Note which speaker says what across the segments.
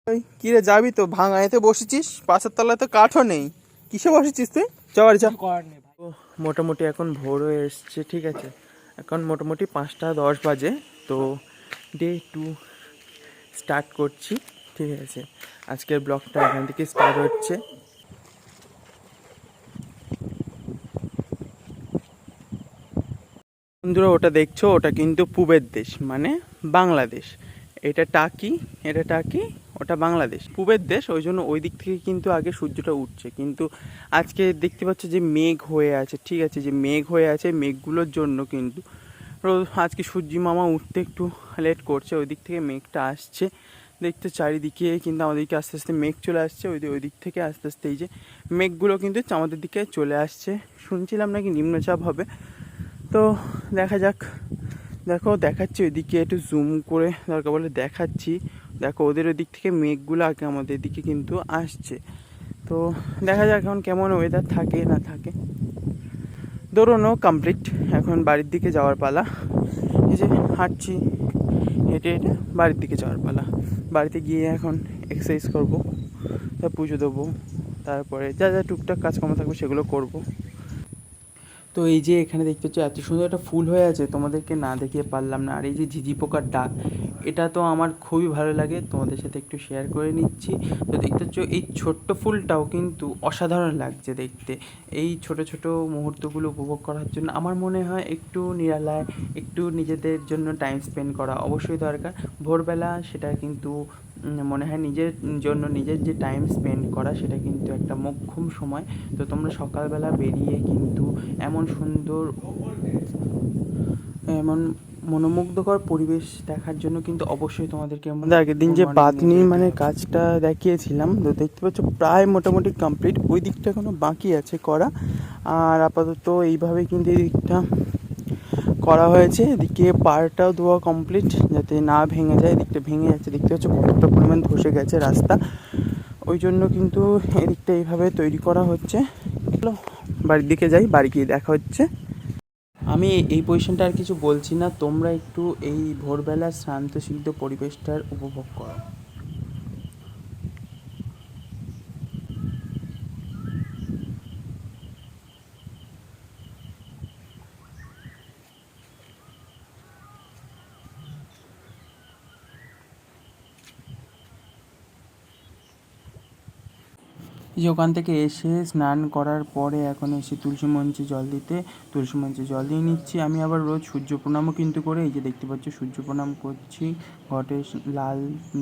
Speaker 1: ওই কিরে যাবি তো? ভাঙাইতে বসেছিস, পাশের তলায় তো কাঠও নেই, কিসে বসেছিস তুই? চল যা। ও, মোটামুটি এখন ভোর হয়ে এসছে, ঠিক আছে, এখন মোটামুটি 5টা 10 বাজে। তো ডে 2 স্টার্ট করছি, ঠিক আছে। আজকের ব্লগটা এখান থেকে স্টার্ট হচ্ছে। বন্ধুরা ওটা দেখছো, ওটা কিন্তু পূবের দেশ, মানে বাংলাদেশ। এটা টাকি, এটা টাকি, ওটা বাংলাদেশ, পূবের দেশ। ওই জন্য ওই দিক থেকে কিন্তু আগে সূর্যটা উঠছে, কিন্তু আজকে দেখতে পাচ্ছ যে মেঘ হয়ে আছে, ঠিক আছে, যে মেঘ হয়ে আছে, মেঘগুলোর জন্য কিন্তু আজকে সূর্য মামা উঠতে একটু লেট করছে। ওই দিক থেকে মেঘটা আসছে, দেখতে চারিদিকে কিন্তু আমাদেরকে আস্তে আস্তে মেঘ চলে আসছে। ওই দিক থেকে আস্তে আস্তে এই যে মেঘগুলো কিন্তু আমাদের দিকে চলে আসছে। শুনছিলাম নাকি নিম্নচাপ হবে, তো দেখা যাক। দেখো দেখাচ্ছি ওইদিকে, একটু জুম করে দরকার বলে দেখাচ্ছি। দেখো ওদের ওই দিক থেকে মেঘগুলো আগে আমাদের দিকে কিন্তু আসছে। তো দেখা যাক এখন কেমন ওয়েদার থাকে না থাকে। দৌড়নো কমপ্লিট, এখন বাড়ির দিকে যাওয়ার পালা। এই যে হাঁটছি, হেঁটে হেঁটে বাড়ির দিকে যাওয়ার পালা। বাড়িতে গিয়ে এখন এক্সারসাইজ করবো, তারপর পুজো দেবো, তারপরে যা যা টুকটাক কাজকর্ম থাকবে সেগুলো করবো। তো এই যে এখানে দেখতে পাচ্ছি এত সুন্দর একটা ফুল হয়ে আছে, তোমাদেরকে না দেখিয়ে পারলাম না। আর এই যে ঝিঝি পোকার ডাক, এটা তো আমার খুবই ভালো লাগে, তোমাদের সাথে একটু শেয়ার করে নিচ্ছি। তো দেখতে পাচ্ছ এই ছোট্ট ফুলটাও কিন্তু অসাধারণ লাগছে দেখতে। এই ছোট ছোট মুহূর্তগুলো উপভোগ করার জন্য আমার মনে হয় একটু নিরালায়, একটু নিজেদের জন্য টাইম স্পেন্ড করা অবশ্যই দরকার। ভোরবেলা সেটা কিন্তু মনে হয় নিজের জন্য, নিজের যে টাইম স্পেন্ড করা, সেটা কিন্তু একটা মোক্ষম সময়। তো তোমরা সকালবেলা বেরিয়ে কিন্তু এমন সুন্দর, এমন মনোমুগ্ধকর পরিবেশ দেখার জন্য কিন্তু অবশ্যই তোমাদেরকে আমাদের আগের দিন যে বাঁধ নির্মাণের কাজটা দেখিয়েছিলাম, তো দেখতে পাচ্ছ প্রায় মোটামুটি কমপ্লিট। ওই দিকটা এখনো বাকি আছে করা, আর আপাতত এইভাবে কিন্তু এই দিকটা করা হয়েছে। এদিকে পাড়টাও দেওয়া কমপ্লিট, যাতে না ভেঙে যায়। এদিকটা ভেঙে যাচ্ছে, দেখতে পাচ্ছ কতটা পরিমাণ ধসে গেছে রাস্তা। ওই জন্য কিন্তু এদিকটা এইভাবে তৈরি করা হচ্ছে। চলো বাড়ির দিকে যাই, বাড়ি গিয়ে দেখা হচ্ছে। আমি এই পজিশনটা আর কিছু বলছি না, তোমরা একটু এই ভোরবেলার শান্তশিষ্ট পরিবেশটার উপভোগ করো। যে ওখান থেকে এসে স্নান করার পরে এখন এসে তুলসী মঞ্চে জল দিতে, তুলসী মঞ্চে জল দিয়ে নিচ্ছি। আমি আবার রোজ সূর্য প্রণামও কিন্তু করে, এই যে দেখতে পাচ্ছ সূর্য প্রণাম করছি ঘটে লাল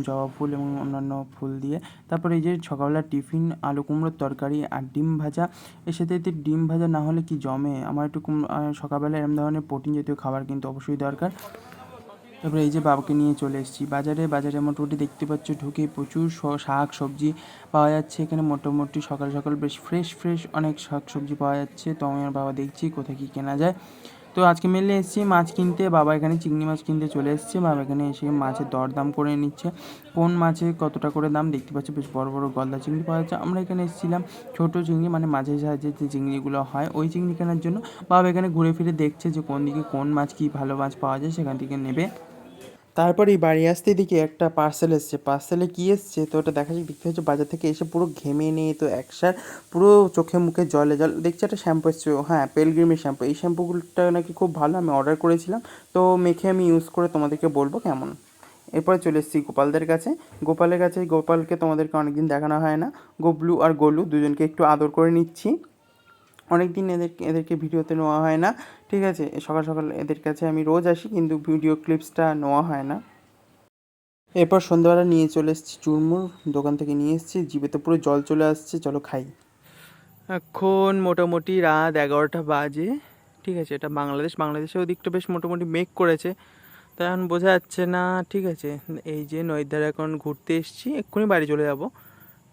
Speaker 1: জবা ফুল এবং অন্যান্য ফুল দিয়ে। তারপরে এই যে সকালবেলা টিফিন আলু কুমড়োর তরকারি আর ডিম ভাজা। এর সাথে এতে ডিম ভাজা না হলে কি জমে? আমার একটু সকালবেলা এরকম ধরনের প্রোটিন জাতীয় খাবার কিন্তু অবশ্যই দরকার। তারপরে এই যে বাবাকে নিয়ে চলে এসেছি বাজারে। বাজারে মোটামুটি দেখতে পাচ্ছ ঢুকে প্রচুর শাক সবজি পাওয়া যাচ্ছে এখানে। মোটামুটি সকাল সকাল বেশ ফ্রেশ ফ্রেশ অনেক শাক সবজি পাওয়া যাচ্ছে। তো আমি আর বাবা দেখছি কোথায় কী কেনা যায়। তো আজকে মেনলি এসেছি মাছ কিনতে। বাবা এখানে চিংড়ি মাছ কিনতে চলে এসেছে। বাবা এখানে এসে মাছের দরদাম করে নিচ্ছে, কোন মাছে কতটা করে দাম। দেখতে পাচ্ছি বেশ বড় বড় গলদা চিংড়ি পাওয়া যাচ্ছে। আমরা এখানে এসেছিলাম ছোটো চিংড়ি, মানে মাঝে সাহায্যে যে চিংড়িগুলো হয় ওই চিংড়ি কেনার জন্য। বাবা এখানে ঘুরে ফিরে দেখছে যে কোন দিকে কোন মাছ কী ভালো মাছ পাওয়া যায়, সেখান থেকে নেবে। তারপরেই বাড়ি আসতে দিকে একটা পার্সেল এসছে। পার্সেলে কী এসছে তো ওটা দেখা যাক। দেখতে হচ্ছে বাজার থেকে এসে পুরো ঘেমে নিয়ে তো একসার পুরো চোখে মুখে জলে জল। দেখছি একটা শ্যাম্পু এসছে, হ্যাঁ পেলগ্রিমের শ্যাম্পু। এই শ্যাম্পুগুলোটা নাকি খুব ভালো, আমি অর্ডার করেছিলাম। তো মেখে আমি ইউজ করে তোমাদেরকে বলবো কেমন। এরপরে চলে এসেছি গোপালদের কাছে। গোপালের কাছে, গোপালকে তোমাদেরকে অনেকদিন দেখানো হয় না। গোবলু আর গোলু দুজনকে একটু আদর করে নিচ্ছি। অনেক দিন এদেরকে ভিডিওতে নেওয়া হয় না, ঠিক আছে। সকাল সকাল এদের কাছে আমি রোজ আসি, কিন্তু ভিডিও ক্লিপসটা নেওয়া হয় না। এরপর সন্ধ্যাবেলা নিয়ে চলে এসেছি চুরমুর, দোকান থেকে নিয়ে এসেছি। জিভেতে পুরো জল চলে আসছে, চলো খাই। এখন মোটামুটি রাত 11টা বাজে, ঠিক আছে। এটা বাংলাদেশের ওদিকটা বেশ মোটামুটি মেঘ করেছে, তাই এখন বোঝা যাচ্ছে না, ঠিক আছে। এই যে নদীর ধারে এখন ঘুরতে এসেছি, এক্ষুনি বাড়ি চলে যাব,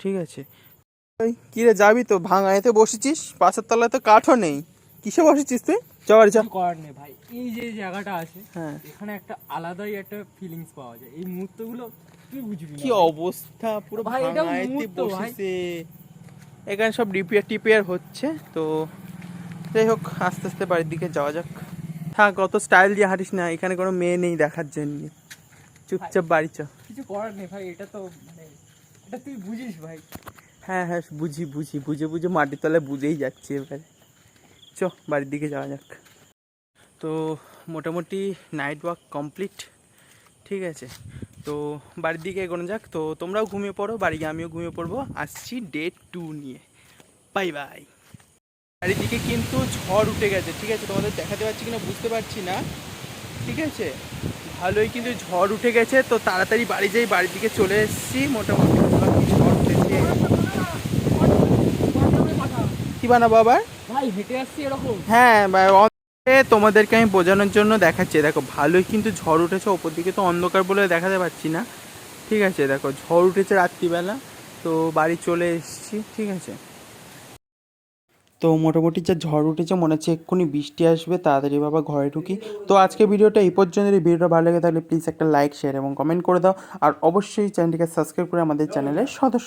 Speaker 1: ঠিক আছে। ওই কিরে যাবি তো? ভাঙাইতে বসেছিস, পাশের তলায় তো কাঠও নেই, কিসে বসেছিস তুই? চল যা।
Speaker 2: কিছু করার নেই ভাই, এই যে জায়গাটা আছে
Speaker 1: হ্যাঁ,
Speaker 2: এখানে একটা আলাদাই একটা ফিলিংস পাওয়া যায়। এই মুহূর্তগুলো তুই বুঝবি না
Speaker 1: কি
Speaker 2: ভাই।
Speaker 1: অবস্থা, পুরো
Speaker 2: ভাই এটা
Speaker 1: ভাঙাইতে
Speaker 2: মুহূর্ত ভাই।
Speaker 1: বসেছে। এখানে সব রিপেয়ার হচ্ছে। তো যাই হোক, আস্তে আস্তে বাড়ির দিকে যাওয়া যাক। থাক, অত স্টাইল দিয়ে হাঁটিস না, এখানে কোনো মেয়ে নেই দেখার জন্য,
Speaker 2: ভাই
Speaker 1: চুপচাপ বাড়ি চ।
Speaker 2: কিছু করার নেই ভাই, এটা তো মানে এটা তুই বুঝিস ভাই।
Speaker 1: হ্যাঁ হ্যাঁ বুঝি বুঝি, বুঝে বুঝে মাটির তলায় বুঝেই যাচ্ছি এবারে। চ বাড়ির দিকে যাওয়া যাক। তো মোটামুটি নাইট ওয়াক কমপ্লিট, ঠিক আছে। তো বাড়ির দিকে এগোনো যাক। তো তোমরাও ঘুমিয়ে পড়ো, বাড়ি গিয়ে আমিও ঘুমিয়ে পড়বো। আসছি ডে 2 নিয়ে। Bye bye. চারিদিকে কিন্তু ঝড় উঠে গেছে, ঠিক আছে, তোমাদের দেখাতে পারছি কিনা বুঝতে পারছি না, ঠিক আছে। ভালোই কিন্তু ঝড় উঠে গেছে, তো তাড়াতাড়ি বাড়ি যাই। বাড়ির দিকে চলে এসেছি মোটামুটি। ঝড় উঠেছে, কি বানাবো আবার?
Speaker 2: ভাই হেঁটে আসছি এরকম।
Speaker 1: হ্যাঁ তোমাদেরকে আমি বোঝানোর জন্য দেখাচ্ছি। দেখো ভালোই কিন্তু ঝড় উঠেছে, ওপর দিকে তো অন্ধকার বলে দেখাতে পারছি না, ঠিক আছে। দেখো ঝড় উঠেছে রাত্রিবেলা, তো বাড়ি চলে এসেছি, ঠিক আছে। তো মোটামুটি যা ঝড় উঠেছে মনে হচ্ছে এক্ষুনি বৃষ্টি আসবে, তাড়াতাড়ি বাবা ঘরে ঢুকি। তো আজকে ভিডিওটা এই পর্যন্ত। যদি ভিডিওটা ভালো লাগে তাহলে প্লিজ একটা লাইক, শেয়ার এবং কমেন্ট করে দাও। আর অবশ্যই চ্যানেলটিকে সাবস্ক্রাইব করে আমাদের চ্যানেলের সদস্য